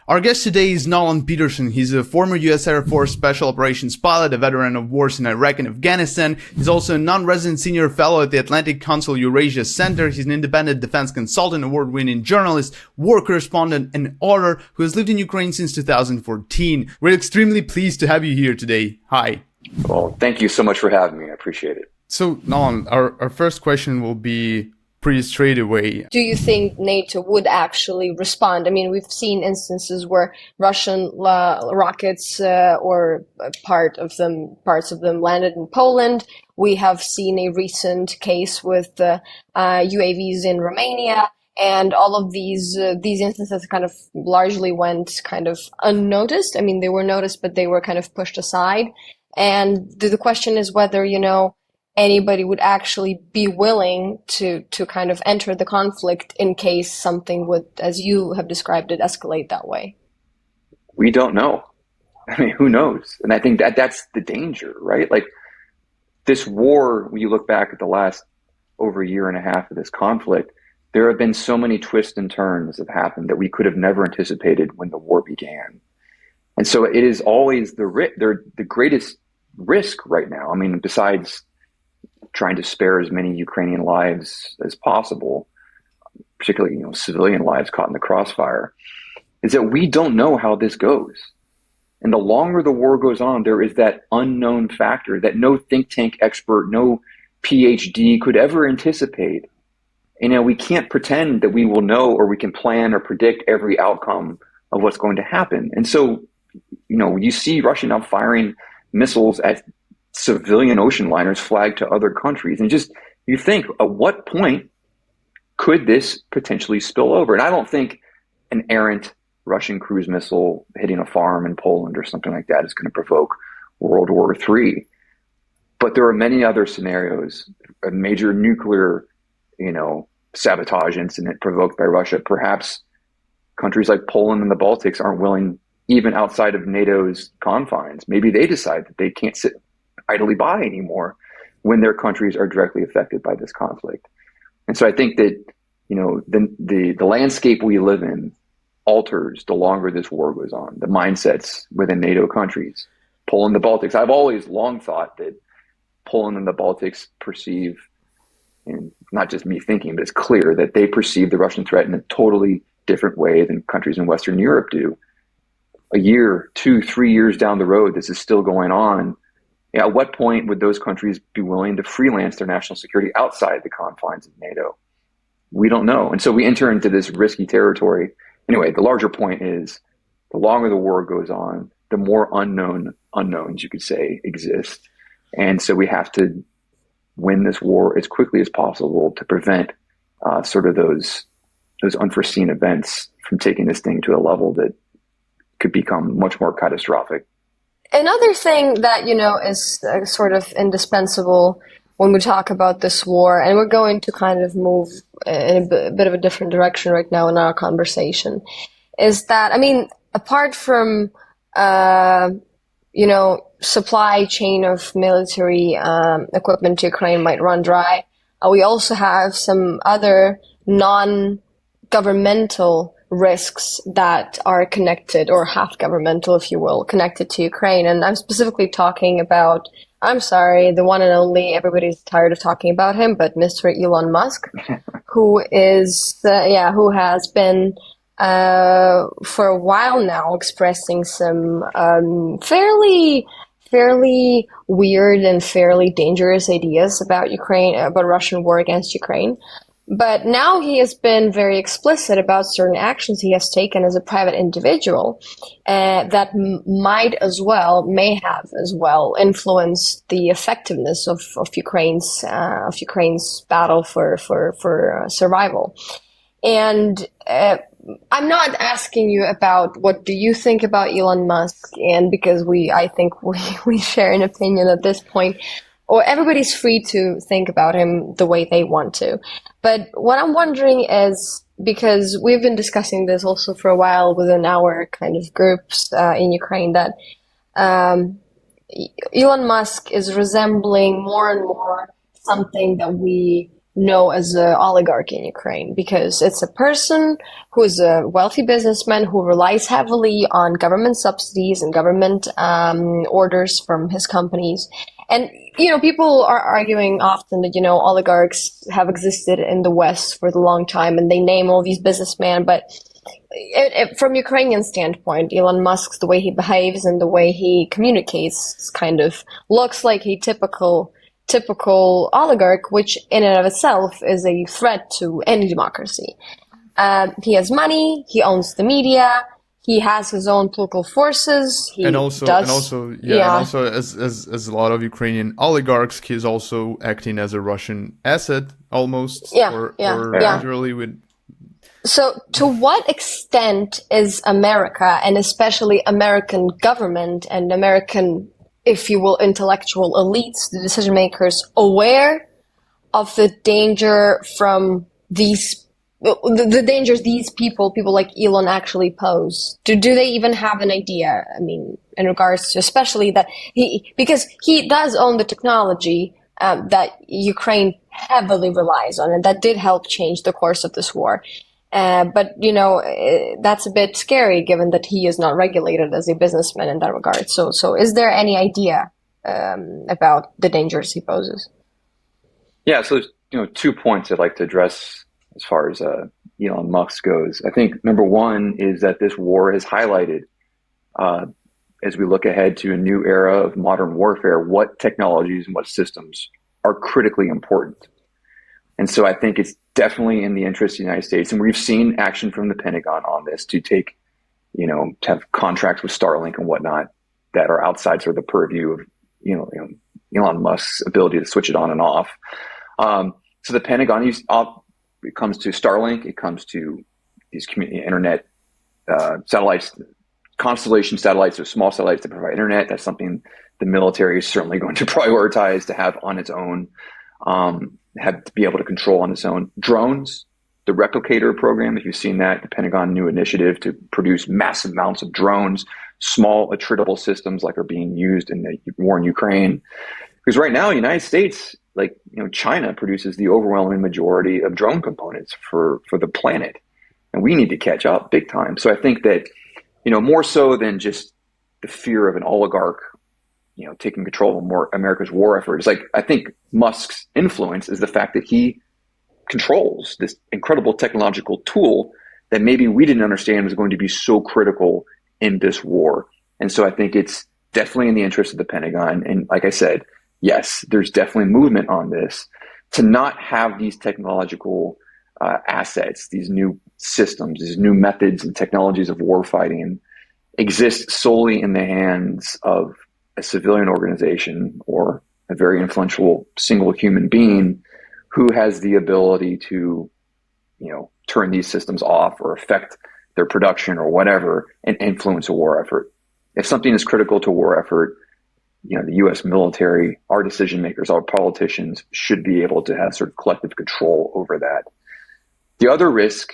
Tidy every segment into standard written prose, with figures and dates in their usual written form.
Our guest today is Nolan Peterson. He's a former U.S. Air Force Special Operations pilot, a veteran of wars in Iraq and Afghanistan. He's also a non-resident senior fellow at the Atlantic Council Eurasia Center. He's an independent defense consultant, award-winning journalist, war correspondent, and author who has lived in Ukraine since 2014. We're extremely pleased to have you here today. Hi. Well, thank you so much for having me. I appreciate it. So, Nolan, our first question will be pretty straight away. Do you think NATO would actually respond? I mean, we've seen instances where Russian rockets or parts of them landed in Poland. We have seen a recent case with UAVs in Romania, and all of these instances kind of largely went kind of unnoticed. I mean, they were noticed, but they were kind of pushed aside. And the question is whether, anybody would actually be willing to kind of enter the conflict in case something would, as you have described it, escalate that way? We don't know. I mean, who knows? And I think that's the danger, right? Like this war, when you look back at the last over a year and a half of this conflict, there have been so many twists and turns that have happened that we could have never anticipated when the war began. And so it is always the greatest risk right now. I mean, besides trying to spare as many Ukrainian lives as possible, particularly, civilian lives caught in the crossfire, is that we don't know how this goes. And the longer the war goes on, there is that unknown factor that no think tank expert, no PhD could ever anticipate. We can't pretend that we will know or we can plan or predict every outcome of what's going to happen. And so, you see Russia now firing missiles at civilian ocean liners flagged to other countries. And you think, at what point could this potentially spill over? And I don't think an errant Russian cruise missile hitting a farm in Poland or something like that is going to provoke World War III. But there are many other scenarios, a major nuclear, sabotage incident provoked by Russia. Perhaps countries like Poland and the Baltics aren't willing, even outside of NATO's confines. Maybe they decide that they can't sit idly by anymore when their countries are directly affected by this conflict. And so I think that, the landscape we live in alters the longer this war goes on, the mindsets within NATO countries. Poland, the Baltics. I've always long thought that Poland and the Baltics perceive, and not just me thinking, but it's clear that they perceive the Russian threat in a totally different way than countries in Western Europe do. A year, 2, 3 years down the road, this is still going on. At what point would those countries be willing to freelance their national security outside the confines of NATO? We don't know. And so we enter into this risky territory. Anyway, the larger point is the longer the war goes on, the more unknowns, you could say, exist. And so we have to win this war as quickly as possible to prevent sort of those unforeseen events from taking this thing to a level that could become much more catastrophic. Another thing that, is sort of indispensable when we talk about this war, and we're going to kind of move in a bit of a different direction right now in our conversation, is that, apart from, supply chain of military equipment to Ukraine might run dry, we also have some other non-governmental risks that are connected, or half governmental, if you will, connected to Ukraine. And I'm specifically talking about, the one and only, everybody's tired of talking about him, but Mr. Elon Musk, who has been for a while now expressing some fairly weird and fairly dangerous ideas about Russian war against Ukraine. But now he has been very explicit about certain actions he has taken as a private individual that may have as well influenced the effectiveness of Ukraine's battle for survival. And I'm not asking you about what do you think about Elon Musk, and because I think we share an opinion at this point, or everybody's free to think about him the way they want to. But what I'm wondering is, because we've been discussing this also for a while within our kind of groups in Ukraine, that Elon Musk is resembling more and more something that we know as an oligarch in Ukraine, because it's a person who is a wealthy businessman who relies heavily on government subsidies and government orders from his companies. And, people are arguing often that, oligarchs have existed in the West for a long time, and they name all these businessmen. But from Ukrainian standpoint, Elon Musk, the way he behaves and the way he communicates kind of looks like a typical oligarch, which in and of itself is a threat to any democracy. He has money, he owns the media, he has his own political forces. And also, as a lot of Ukrainian oligarchs, he's also acting as a Russian asset almost. Literally with. So to what extent is America, and especially American government and American, if you will, intellectual elites, the decision makers, aware of the danger from the dangers these people like Elon actually pose? Do they even have an idea? I mean, in regards to, especially that because he does own the technology that Ukraine heavily relies on, and that did help change the course of this war. But, that's a bit scary given that he is not regulated as a businessman in that regard. So is there any idea about the dangers he poses? Yeah, so there's 2 points I'd like to address as far as Elon Musk goes. I think number one is that this war has highlighted, as we look ahead to a new era of modern warfare, what technologies and what systems are critically important. And so I think it's definitely in the interest of the United States. And we've seen action from the Pentagon on this to take, to have contracts with Starlink and whatnot that are outside sort of the purview of, Elon Musk's ability to switch it on and off. So the Pentagon, it comes to Starlink, it comes to these internet satellites, constellation satellites, or small satellites that provide internet. That's something the military is certainly going to prioritize to have on its own. Have to be able to control on its own. Drones, the Replicator program, if you've seen that, the Pentagon new initiative to produce massive amounts of drones, small attritable systems like are being used in the war in Ukraine. Because right now, the United States, China produces the overwhelming majority of drone components for the planet. And we need to catch up big time. So I think that, more so than just the fear of an oligarch taking control of America's war effort. It's I think Musk's influence is the fact that he controls this incredible technological tool that maybe we didn't understand was going to be so critical in this war. And so I think it's definitely in the interest of the Pentagon. And like I said, yes, there's definitely movement on this to not have these technological assets, these new systems, these new methods and technologies of warfighting exist solely in the hands of a civilian organization or a very influential single human being who has the ability to, turn these systems off or affect their production or whatever and influence a war effort. If something is critical to a war effort, the U.S. military, our decision makers, our politicians should be able to have sort of collective control over that. The other risk,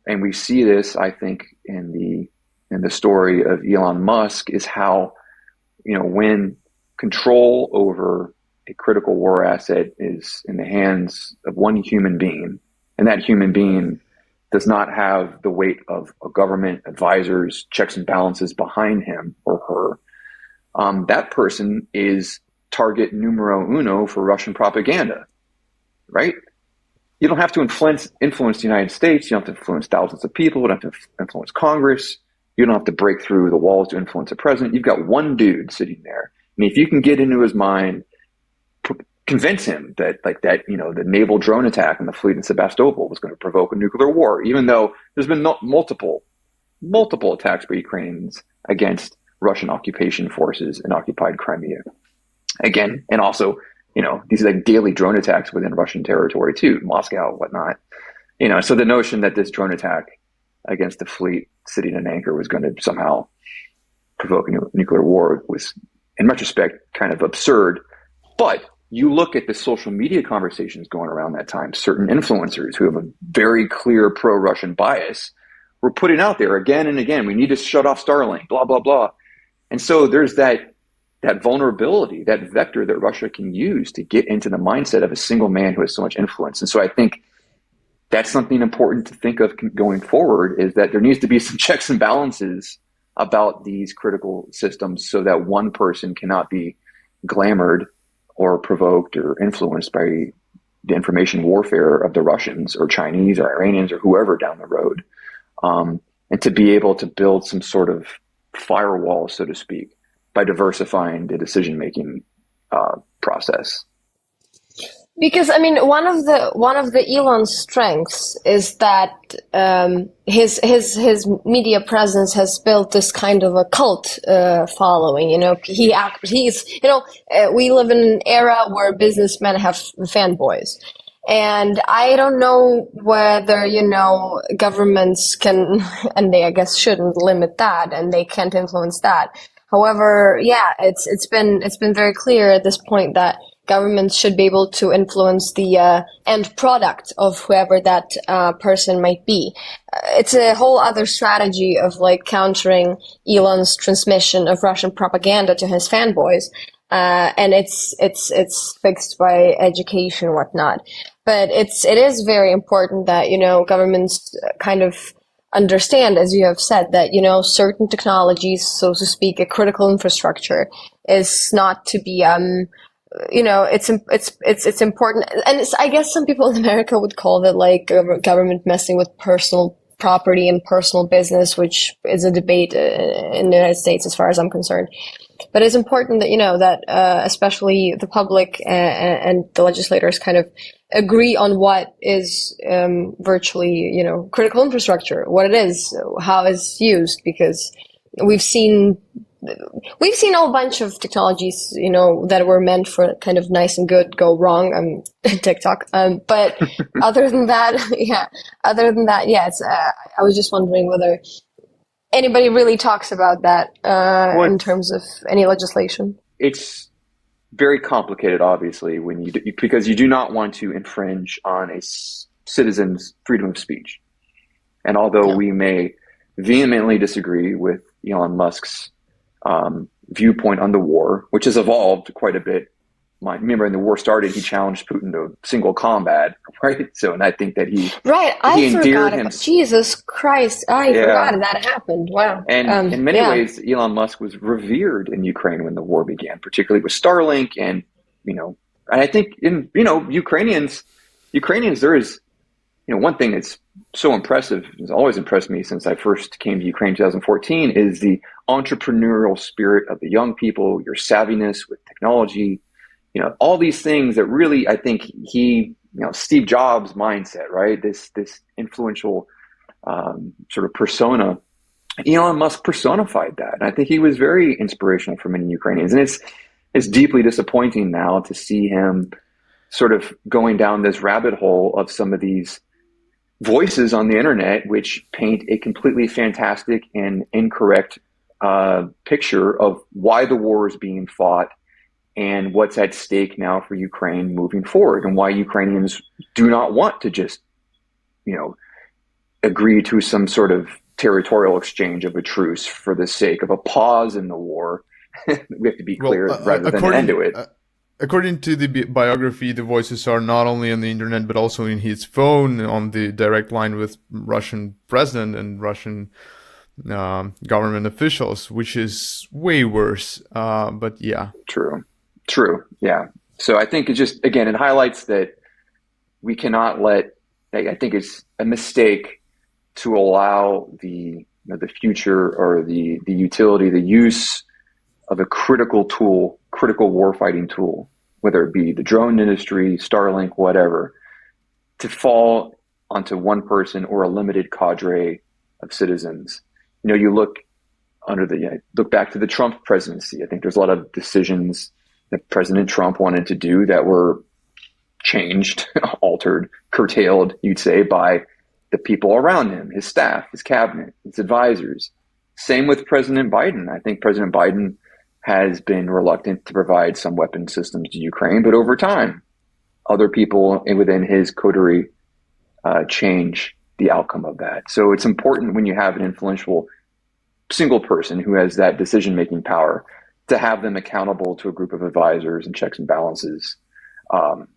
and we see this, I think, in the story of Elon Musk, is how when control over a critical war asset is in the hands of one human being, and that human being does not have the weight of a government, advisors, checks and balances behind him or her, that person is target numero uno for Russian propaganda, right? You don't have to influence the United States. You don't have to influence thousands of people. You don't have to influence Congress. You don't have to break through the walls to influence a president. You've got one dude sitting there. And if you can get into his mind, convince him that the naval drone attack on the fleet in Sebastopol was going to provoke a nuclear war, even though there's been multiple attacks by Ukrainians against Russian occupation forces in occupied Crimea. Again, and also, these daily drone attacks within Russian territory too, Moscow, whatnot. So the notion that this drone attack against the fleet sitting in anchor was going to somehow provoke a nuclear war was, in retrospect, kind of absurd. But you look at the social media conversations going around that time, certain influencers who have a very clear pro-Russian bias were putting out there again and again, we need to shut off Starlink, blah, blah, blah. And so there's that that vulnerability, that vector that Russia can use to get into the mindset of a single man who has so much influence. And so I think that's something important to think of going forward, is that there needs to be some checks and balances about these critical systems so that one person cannot be glamored or provoked or influenced by the information warfare of the Russians or Chinese or Iranians or whoever down the road. And to be able to build some sort of firewall, so to speak, by diversifying the decision-making process. Because I mean, one of the Elon's strengths is that his media presence has built this kind of a cult following. You know, he's we live in an era where businessmen have fanboys. And I don't know whether, governments can, and they, I guess, shouldn't limit that, and they can't influence that. However, yeah, it's been very clear at this point that governments should be able to influence the end product of whoever that person might be. It's a whole other strategy of like countering Elon's transmission of Russian propaganda to his fanboys, and it's fixed by education and whatnot. But it is very important that, governments kind of understand, as you have said, that, certain technologies, so to speak, a critical infrastructure is not to be, it's important. And I guess some people in America would call it like government messing with personal property and personal business, which is a debate in the United States as far as I'm concerned. But it's important that, that especially the public and the legislators kind of agree on what is virtually, critical infrastructure, what it is, how it's used, because we've seen a whole bunch of technologies, that were meant for kind of nice and good go wrong. TikTok. But other than that, it's, I was just wondering whether anybody really talks about that in terms of any legislation. It's very complicated, obviously, because you do not want to infringe on a citizen's freedom of speech. And although we may vehemently disagree with Elon Musk's viewpoint on the war, which has evolved quite a bit. Remember, when the war started, he challenged Putin to single combat, right? So, and I think that he forgot about Jesus Christ. I forgot that happened. Wow. And in many ways, Elon Musk was revered in Ukraine when the war began, particularly with Starlink, and and I think Ukrainians, there is one thing that's so impressive, has always impressed me since I first came to Ukraine in 2014, is the entrepreneurial spirit of the young people, your savviness with technology, all these things that really, I think Steve Jobs mindset, right? This influential sort of persona. Elon Musk personified that. And I think he was very inspirational for many Ukrainians. And it's deeply disappointing now to see him sort of going down this rabbit hole of some of these voices on the internet, which paint a completely fantastic and incorrect picture of why the war is being fought and what's at stake now for Ukraine moving forward, and why Ukrainians do not want to just, agree to some sort of territorial exchange of a truce for the sake of a pause in the war. We have to be clear rather than end to it. According to the biography, the voices are not only on the internet, but also in his phone, on the direct line with Russian president and Russian government officials, which is way worse. But yeah. True. Yeah. So I think it just, again, it highlights that we cannot I think it's a mistake to allow the future or the utility, the use of a critical warfighting tool, whether it be the drone industry, Starlink, whatever, to fall onto one person or a limited cadre of citizens. You look back to the Trump presidency. I think there's a lot of decisions that President Trump wanted to do that were changed, altered, curtailed, you'd say, by the people around him, his staff, his cabinet, his advisors. Same with President Biden. I think President Biden has been reluctant to provide some weapon systems to Ukraine, but over time, other people within his coterie change the outcome of that. So it's important when you have an influential single person who has that decision-making power to have them accountable to a group of advisors and checks and balances to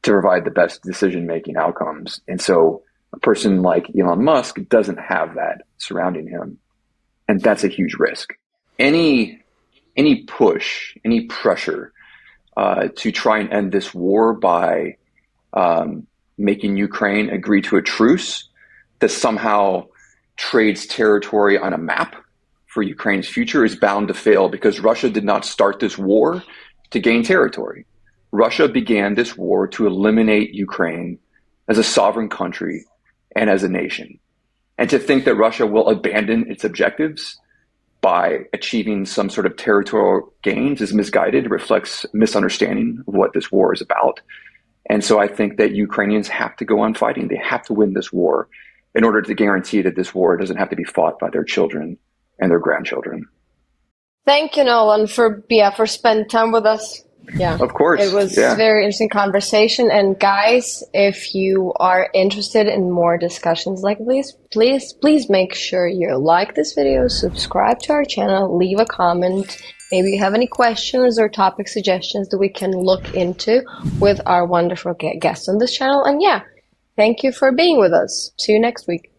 provide the best decision-making outcomes. And so a person like Elon Musk doesn't have that surrounding him. And that's a huge risk. Any push, any pressure to try and end this war by making Ukraine agree to a truce that somehow trades territory on a map for Ukraine's future is bound to fail, because Russia did not start this war to gain territory. Russia began this war to eliminate Ukraine as a sovereign country and as a nation. And to think that Russia will abandon its objectives by achieving some sort of territorial gains is misguided. It reflects misunderstanding of what this war is about. And so I think that Ukrainians have to go on fighting. They have to win this war in order to guarantee that this war doesn't have to be fought by their children and their grandchildren. Thank you, Nolan, for spending time with us. Yeah, of course. It was a very interesting conversation. And guys, if you are interested in more discussions like this, please make sure you like this video, subscribe to our channel, leave a comment. Maybe you have any questions or topic suggestions that we can look into with our wonderful guests on this channel. And yeah, thank you for being with us. See you next week.